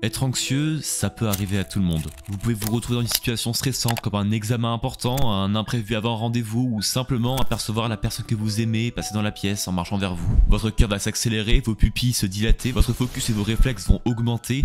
Être anxieux, ça peut arriver à tout le monde. Vous pouvez vous retrouver dans une situation stressante comme un examen important, un imprévu avant un rendez-vous ou simplement apercevoir la personne que vous aimez passer dans la pièce en marchant vers vous. Votre cœur va s'accélérer, vos pupilles se dilater, votre focus et vos réflexes vont augmenter.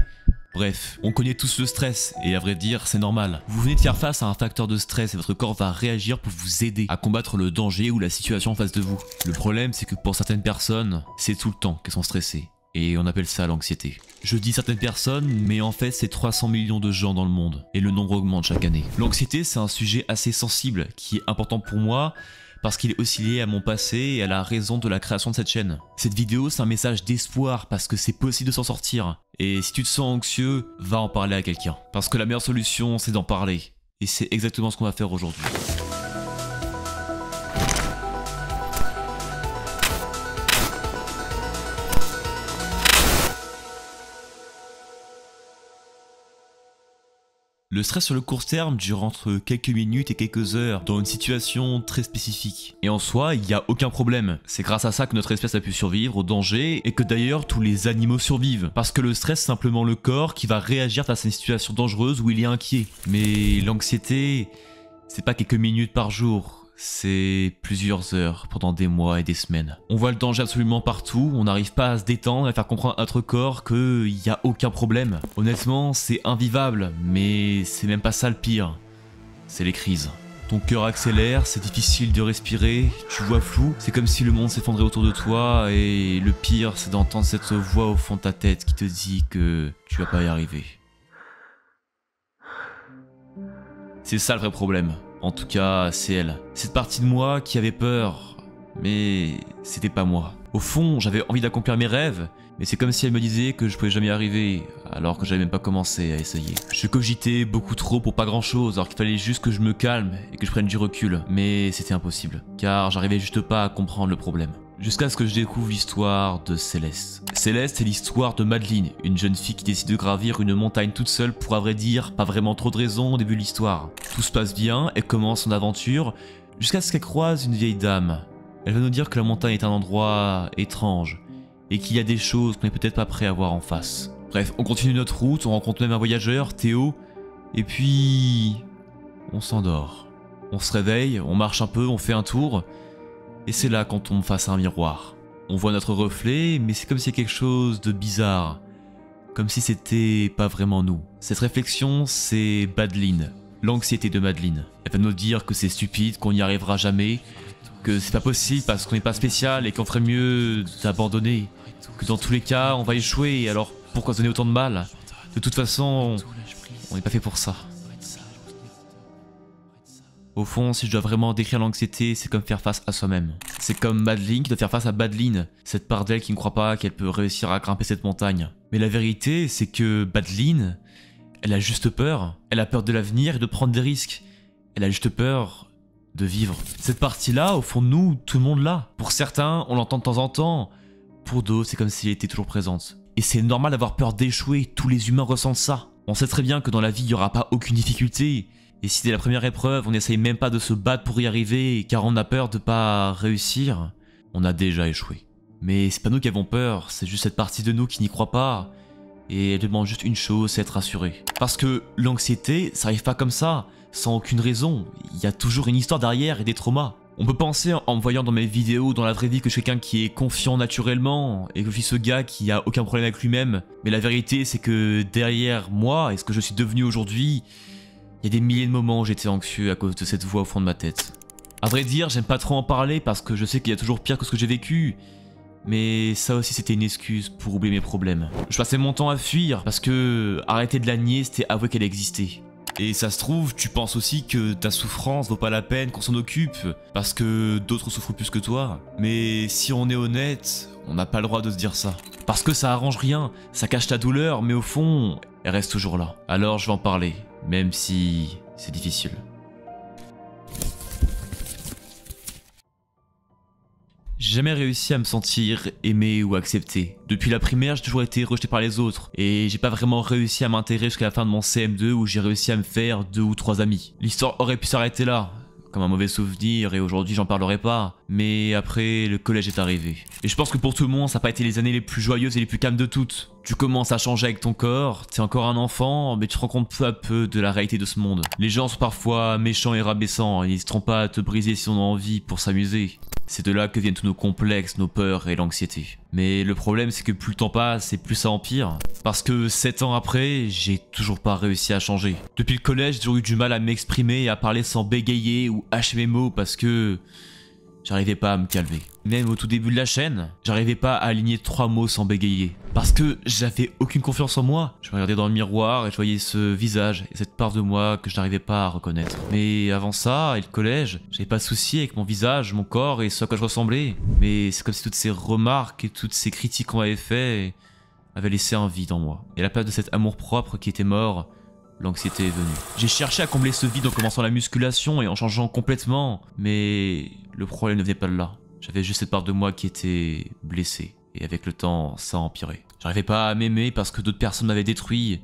Bref, on connaît tous le stress et à vrai dire, c'est normal. Vous venez de faire face à un facteur de stress et votre corps va réagir pour vous aider à combattre le danger ou la situation en face de vous. Le problème, c'est que pour certaines personnes, c'est tout le temps qu'elles sont stressées. Et on appelle ça l'anxiété. Je dis certaines personnes, mais en fait c'est 300 millions de gens dans le monde, et le nombre augmente chaque année. L'anxiété c'est un sujet assez sensible, qui est important pour moi, parce qu'il est aussi lié à mon passé et à la raison de la création de cette chaîne. Cette vidéo c'est un message d'espoir, parce que c'est possible de s'en sortir. Et si tu te sens anxieux, va en parler à quelqu'un. Parce que la meilleure solution c'est d'en parler. Et c'est exactement ce qu'on va faire aujourd'hui. Le stress sur le court terme dure entre quelques minutes et quelques heures dans une situation très spécifique. Et en soi, il n'y a aucun problème. C'est grâce à ça que notre espèce a pu survivre au danger et que d'ailleurs tous les animaux survivent. Parce que le stress, c'est simplement le corps qui va réagir face à une situation dangereuse où il est inquiet. Mais l'anxiété, c'est pas quelques minutes par jour. C'est plusieurs heures pendant des mois et des semaines. On voit le danger absolument partout, on n'arrive pas à se détendre et à faire comprendre à notre corps qu'il n'y a aucun problème. Honnêtement, c'est invivable, mais c'est même pas ça le pire. C'est les crises. Ton cœur accélère, c'est difficile de respirer, tu vois flou, c'est comme si le monde s'effondrait autour de toi et le pire c'est d'entendre cette voix au fond de ta tête qui te dit que tu vas pas y arriver. C'est ça le vrai problème. En tout cas, c'est elle. Cette partie de moi qui avait peur, mais c'était pas moi. Au fond, j'avais envie d'accomplir mes rêves, mais c'est comme si elle me disait que je pouvais jamais y arriver, alors que j'avais même pas commencé à essayer. Je cogitais beaucoup trop pour pas grand chose, alors qu'il fallait juste que je me calme et que je prenne du recul, mais c'était impossible, car j'arrivais juste pas à comprendre le problème. Jusqu'à ce que je découvre l'histoire de Céleste. Céleste, c'est l'histoire de Madeline, une jeune fille qui décide de gravir une montagne toute seule pour, à vrai dire, pas vraiment trop de raisons au début de l'histoire. Tout se passe bien, elle commence son aventure, jusqu'à ce qu'elle croise une vieille dame. Elle va nous dire que la montagne est un endroit étrange, et qu'il y a des choses qu'on n'est peut-être pas prêt à voir en face. Bref, on continue notre route, on rencontre même un voyageur, Théo, et puis... on s'endort. On se réveille, on marche un peu, on fait un tour... Et c'est là qu'on tombe face à un miroir. On voit notre reflet, mais c'est comme si quelque chose de bizarre. Comme si c'était pas vraiment nous. Cette réflexion, c'est Madeline. L'anxiété de Madeline. Elle va nous dire que c'est stupide, qu'on n'y arrivera jamais, que c'est pas possible parce qu'on n'est pas spécial et qu'on ferait mieux d'abandonner. Que dans tous les cas, on va échouer, alors pourquoi se donner autant de mal? De toute façon, on n'est pas fait pour ça. Au fond, si je dois vraiment décrire l'anxiété, c'est comme faire face à soi-même. C'est comme Madeline qui doit faire face à Madeline, cette part d'elle qui ne croit pas qu'elle peut réussir à grimper cette montagne. Mais la vérité, c'est que Madeline, elle a juste peur. Elle a peur de l'avenir et de prendre des risques. Elle a juste peur de vivre. Cette partie-là, au fond de nous, tout le monde l'a. Pour certains, on l'entend de temps en temps. Pour d'autres, c'est comme si elle était toujours présente. Et c'est normal d'avoir peur d'échouer, tous les humains ressentent ça. On sait très bien que dans la vie, il n'y aura pas aucune difficulté. Et si c'est la première épreuve, on n'essaye même pas de se battre pour y arriver, car on a peur de pas réussir, on a déjà échoué. Mais c'est pas nous qui avons peur, c'est juste cette partie de nous qui n'y croit pas, et elle demande juste une chose, c'est être rassurée. Parce que l'anxiété, ça arrive pas comme ça, sans aucune raison, il y a toujours une histoire derrière et des traumas. On peut penser en me voyant dans mes vidéos, dans la vraie vie, que je suis quelqu'un qui est confiant naturellement, et que je suis ce gars qui a aucun problème avec lui-même, mais la vérité c'est que derrière moi, et ce que je suis devenu aujourd'hui, il y a des milliers de moments où j'étais anxieux à cause de cette voix au fond de ma tête. À vrai dire, j'aime pas trop en parler parce que je sais qu'il y a toujours pire que ce que j'ai vécu. Mais ça aussi c'était une excuse pour oublier mes problèmes. Je passais mon temps à fuir parce que arrêter de la nier c'était avouer qu'elle existait. Et ça se trouve, tu penses aussi que ta souffrance vaut pas la peine qu'on s'en occupe parce que d'autres souffrent plus que toi. Mais si on est honnête, on n'a pas le droit de se dire ça. Parce que ça arrange rien, ça cache ta douleur, mais au fond, elle reste toujours là. Alors je vais en parler. Même si c'est difficile. J'ai jamais réussi à me sentir aimé ou accepté. Depuis la primaire, j'ai toujours été rejeté par les autres. Et j'ai pas vraiment réussi à m'intégrer jusqu'à la fin de mon CM2 où j'ai réussi à me faire 2 ou 3 amis. L'histoire aurait pu s'arrêter là. comme un mauvais souvenir et aujourd'hui j'en parlerai pas. Mais après, le collège est arrivé. Et je pense que pour tout le monde, ça n'a pas été les années les plus joyeuses et les plus calmes de toutes. Tu commences à changer avec ton corps, t'es encore un enfant, mais tu te rends compte peu à peu de la réalité de ce monde. Les gens sont parfois méchants et rabaissants, ils n'hésiteront pas à te briser si on a envie pour s'amuser. C'est de là que viennent tous nos complexes, nos peurs et l'anxiété. Mais le problème c'est que plus le temps passe et plus ça empire. Parce que 7 ans après, j'ai toujours pas réussi à changer. Depuis le collège, j'ai toujours eu du mal à m'exprimer et à parler sans bégayer ou hacher mes mots parce que j'arrivais pas à me calmer. Même au tout début de la chaîne, j'arrivais pas à aligner 3 mots sans bégayer. Parce que j'avais aucune confiance en moi. Je me regardais dans le miroir et je voyais ce visage et cette part de moi que je n'arrivais pas à reconnaître. Mais avant ça, et le collège, j'avais pas de souci avec mon visage, mon corps et ce à quoi je ressemblais. Mais c'est comme si toutes ces remarques et toutes ces critiques qu'on m'avait fait avaient laissé un vide en moi. Et à la place de cet amour-propre qui était mort, l'anxiété est venue. J'ai cherché à combler ce vide en commençant la musculation et en changeant complètement, mais le problème ne venait pas de là. J'avais juste cette part de moi qui était blessée, et avec le temps, ça a empiré. J'arrivais pas à m'aimer parce que d'autres personnes m'avaient détruit,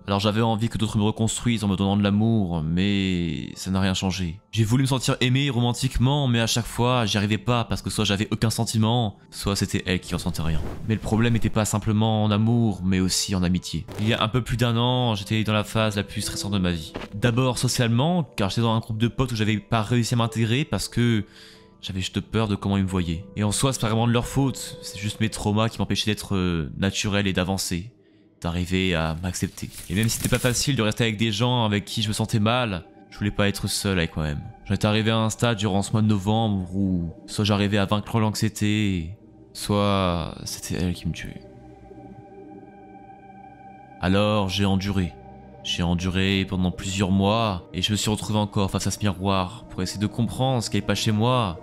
alors j'avais envie que d'autres me reconstruisent en me donnant de l'amour, mais ça n'a rien changé. J'ai voulu me sentir aimé romantiquement, mais à chaque fois, j'y arrivais pas parce que soit j'avais aucun sentiment, soit c'était elle qui ressentait rien. Mais le problème n'était pas simplement en amour, mais aussi en amitié. Il y a un peu plus d'un an, j'étais dans la phase la plus stressante de ma vie. D'abord socialement, car j'étais dans un groupe de potes où j'avais pas réussi à m'intégrer parce que j'avais juste peur de comment ils me voyaient. Et en soi, c'est pas vraiment de leur faute, c'est juste mes traumas qui m'empêchaient d'être naturel et d'avancer, d'arriver à m'accepter. Et même si c'était pas facile de rester avec des gens avec qui je me sentais mal, je voulais pas être seul avec moi-même. J'en étais arrivé à un stade durant ce mois de novembre où soit j'arrivais à vaincre l'anxiété, soit c'était elle qui me tuait. Alors j'ai enduré. J'ai enduré pendant plusieurs mois et je me suis retrouvé encore face à ce miroir pour essayer de comprendre ce qui n'allait pas chez moi.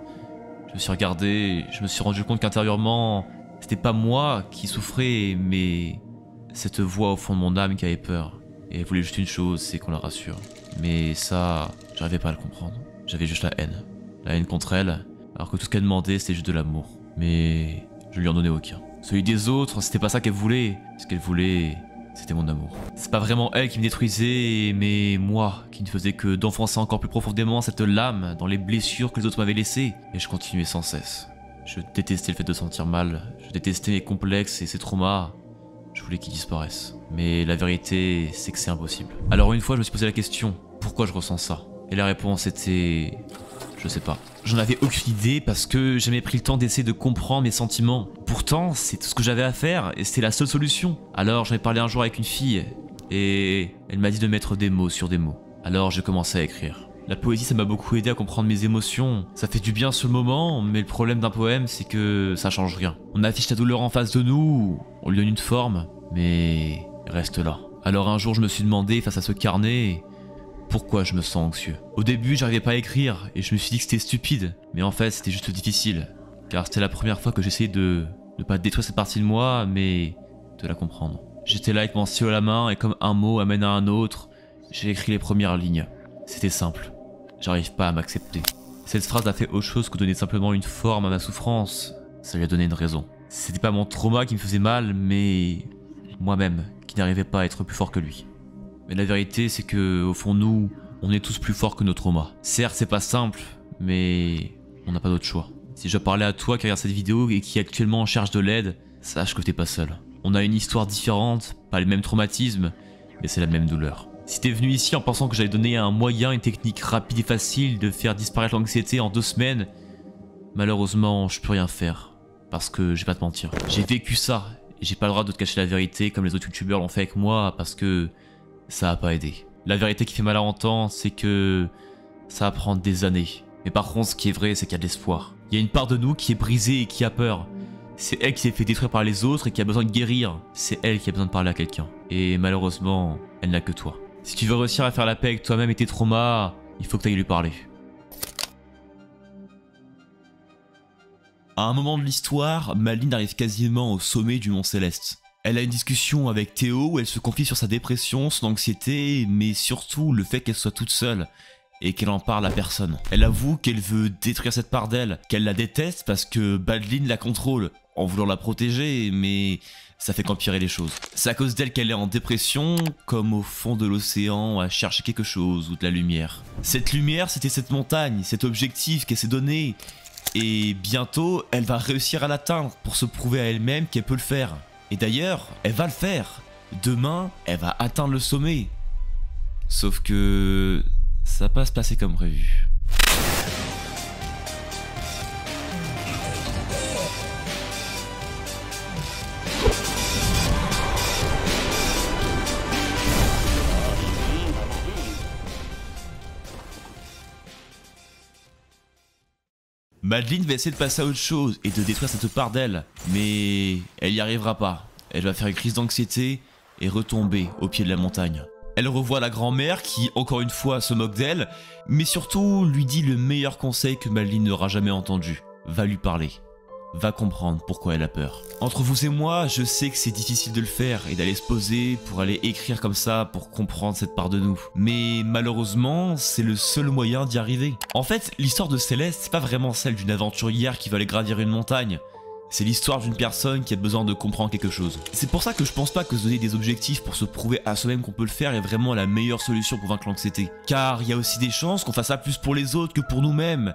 Je me suis regardé, je me suis rendu compte qu'intérieurement, c'était pas moi qui souffrais, mais cette voix au fond de mon âme qui avait peur. Et elle voulait juste une chose, c'est qu'on la rassure. Mais ça, j'arrivais pas à le comprendre. J'avais juste la haine. La haine contre elle, alors que tout ce qu'elle demandait, c'était juste de l'amour. Mais je lui en donnais aucun. Celui des autres, c'était pas ça qu'elle voulait. Ce qu'elle voulait, c'était mon amour. C'est pas vraiment elle qui me détruisait, mais moi qui ne faisais que d'enfoncer encore plus profondément cette lame dans les blessures que les autres m'avaient laissées. Et je continuais sans cesse. Je détestais le fait de sentir mal. Je détestais mes complexes et ces traumas. Je voulais qu'ils disparaissent. Mais la vérité, c'est que c'est impossible. Alors une fois, je me suis posé la question, pourquoi je ressens ça? Et la réponse était... je sais pas. J'en avais aucune idée parce que j'avais pris le temps d'essayer de comprendre mes sentiments. Pourtant, c'est tout ce que j'avais à faire et c'était la seule solution. Alors j'en ai parlé un jour avec une fille et elle m'a dit de mettre des mots sur des mots. Alors j'ai commencé à écrire. La poésie, ça m'a beaucoup aidé à comprendre mes émotions. Ça fait du bien sur le moment, mais le problème d'un poème, c'est que ça change rien. On affiche la douleur en face de nous, on lui donne une forme, mais elle reste là. Alors un jour, je me suis demandé, face à ce carnet, pourquoi je me sens anxieux. Au début, j'arrivais pas à écrire, et je me suis dit que c'était stupide. Mais en fait, c'était juste difficile. Car c'était la première fois que j'essayais de ne pas détruire cette partie de moi, mais de la comprendre. J'étais là avec mon stylo à la main, et comme un mot amène à un autre, j'ai écrit les premières lignes. C'était simple. J'arrive pas à m'accepter. Cette phrase a fait autre chose que donner simplement une forme à ma souffrance. Ça lui a donné une raison. C'était pas mon trauma qui me faisait mal, mais moi-même, qui n'arrivais pas à être plus fort que lui. Mais la vérité, c'est que, au fond, nous, on est tous plus forts que nos traumas. Certes, c'est pas simple, mais on n'a pas d'autre choix. Si je parlais à toi qui regarde cette vidéo et qui actuellement cherche de l'aide, sache que t'es pas seul. On a une histoire différente, pas les mêmes traumatismes, mais c'est la même douleur. Si t'es venu ici en pensant que j'allais donner un moyen, une technique rapide et facile de faire disparaître l'anxiété en 2 semaines, malheureusement, je peux rien faire. Parce que je vais pas te mentir. J'ai vécu ça, et j'ai pas le droit de te cacher la vérité comme les autres youtubeurs l'ont fait avec moi, parce que ça a pas aidé. La vérité qui fait mal à entendre, c'est que ça va prendre des années. Mais par contre, ce qui est vrai, c'est qu'il y a de l'espoir. Il y a une part de nous qui est brisée et qui a peur. C'est elle qui s'est fait détruire par les autres et qui a besoin de guérir. C'est elle qui a besoin de parler à quelqu'un. Et malheureusement, elle n'a que toi. Si tu veux réussir à faire la paix avec toi-même et tes traumas, il faut que tu ailles lui parler. À un moment de l'histoire, Madeline arrive quasiment au sommet du Mont Céleste. Elle a une discussion avec Théo où elle se confie sur sa dépression, son anxiété, mais surtout le fait qu'elle soit toute seule et qu'elle en parle à personne. Elle avoue qu'elle veut détruire cette part d'elle, qu'elle la déteste parce que Madeline la contrôle en voulant la protéger, mais ça fait qu'empirer les choses. C'est à cause d'elle qu'elle est en dépression, comme au fond de l'océan à chercher quelque chose ou de la lumière. Cette lumière, c'était cette montagne, cet objectif qu'elle s'est donné. Et bientôt, elle va réussir à l'atteindre pour se prouver à elle-même qu'elle peut le faire. Et d'ailleurs, elle va le faire. Demain, elle va atteindre le sommet. Sauf que ça va pas se passer comme prévu. Madeline va essayer de passer à autre chose et de détruire cette part d'elle, mais elle n'y arrivera pas. Elle va faire une crise d'anxiété et retomber au pied de la montagne. Elle revoit la grand-mère qui, encore une fois, se moque d'elle, mais surtout lui dit le meilleur conseil que Madeline n'aura jamais entendu. Va lui parler. Va comprendre pourquoi elle a peur. Entre vous et moi, je sais que c'est difficile de le faire et d'aller se poser pour aller écrire comme ça pour comprendre cette part de nous. Mais malheureusement, c'est le seul moyen d'y arriver. En fait, l'histoire de Céleste, c'est pas vraiment celle d'une aventurière qui va aller gravir une montagne. C'est l'histoire d'une personne qui a besoin de comprendre quelque chose. C'est pour ça que je pense pas que se donner des objectifs pour se prouver à soi-même qu'on peut le faire est vraiment la meilleure solution pour vaincre l'anxiété. Car il y a aussi des chances qu'on fasse ça plus pour les autres que pour nous-mêmes.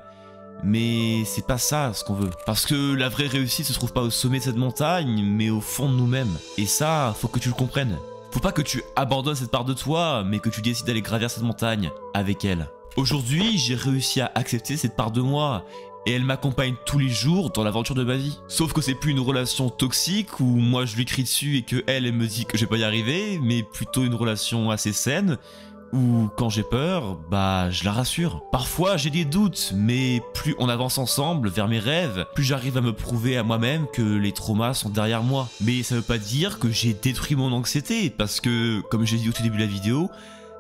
Mais c'est pas ça ce qu'on veut. Parce que la vraie réussite se trouve pas au sommet de cette montagne, mais au fond de nous-mêmes. Et ça, faut que tu le comprennes. Faut pas que tu abandonnes cette part de toi, mais que tu décides d'aller gravir cette montagne avec elle. Aujourd'hui, j'ai réussi à accepter cette part de moi, et elle m'accompagne tous les jours dans l'aventure de ma vie. Sauf que c'est plus une relation toxique où moi je lui crie dessus et que elle me dit que je vais pas y arriver, mais plutôt une relation assez saine, ou quand j'ai peur, bah je la rassure. Parfois j'ai des doutes, mais plus on avance ensemble vers mes rêves, plus j'arrive à me prouver à moi-même que les traumas sont derrière moi. Mais ça veut pas dire que j'ai détruit mon anxiété, parce que, comme j'ai dit au tout début de la vidéo,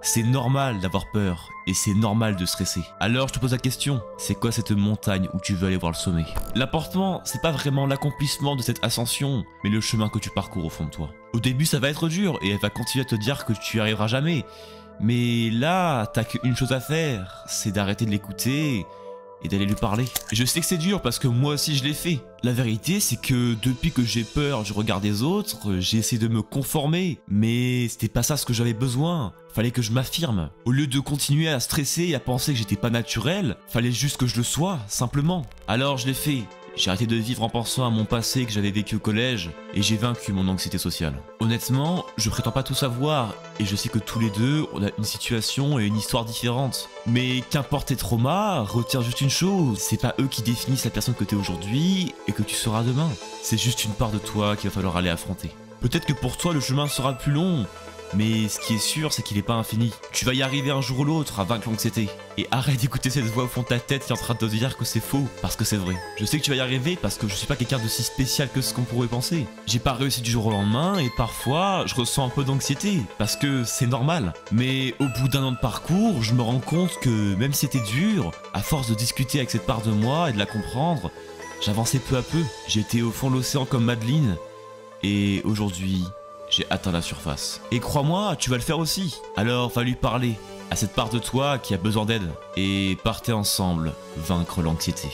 c'est normal d'avoir peur, et c'est normal de stresser. Alors je te pose la question, c'est quoi cette montagne où tu veux aller voir le sommet? L'important, c'est pas vraiment l'accomplissement de cette ascension, mais le chemin que tu parcours au fond de toi. Au début ça va être dur, et elle va continuer à te dire que tu y arriveras jamais. Mais là, t'as qu'une chose à faire, c'est d'arrêter de l'écouter et d'aller lui parler. Je sais que c'est dur parce que moi aussi je l'ai fait. La vérité, c'est que depuis que j'ai peur du regard des autres, j'ai essayé de me conformer. Mais c'était pas ça ce que j'avais besoin. Fallait que je m'affirme. Au lieu de continuer à stresser et à penser que j'étais pas naturel, fallait juste que je le sois, simplement. Alors je l'ai fait. J'ai arrêté de vivre en pensant à mon passé que j'avais vécu au collège et j'ai vaincu mon anxiété sociale. Honnêtement, je prétends pas tout savoir et je sais que tous les deux, on a une situation et une histoire différentes. Mais qu'importe tes traumas, retiens juste une chose, c'est pas eux qui définissent la personne que t'es aujourd'hui et que tu seras demain. C'est juste une part de toi qu'il va falloir aller affronter. Peut-être que pour toi le chemin sera plus long, mais ce qui est sûr, c'est qu'il est pas infini. Tu vas y arriver un jour ou l'autre à vaincre l'anxiété. Et arrête d'écouter cette voix au fond de ta tête qui est en train de te dire que c'est faux, parce que c'est vrai. Je sais que tu vas y arriver parce que je suis pas quelqu'un de si spécial que ce qu'on pourrait penser. J'ai pas réussi du jour au lendemain et parfois je ressens un peu d'anxiété, parce que c'est normal. Mais au bout d'un an de parcours, je me rends compte que même si c'était dur, à force de discuter avec cette part de moi et de la comprendre, j'avançais peu à peu. J'étais au fond de l'océan comme Madeline, et aujourd'hui, j'ai atteint la surface. Et crois-moi, tu vas le faire aussi. Alors va lui parler à cette part de toi qui a besoin d'aide. Et partez ensemble vaincre l'anxiété.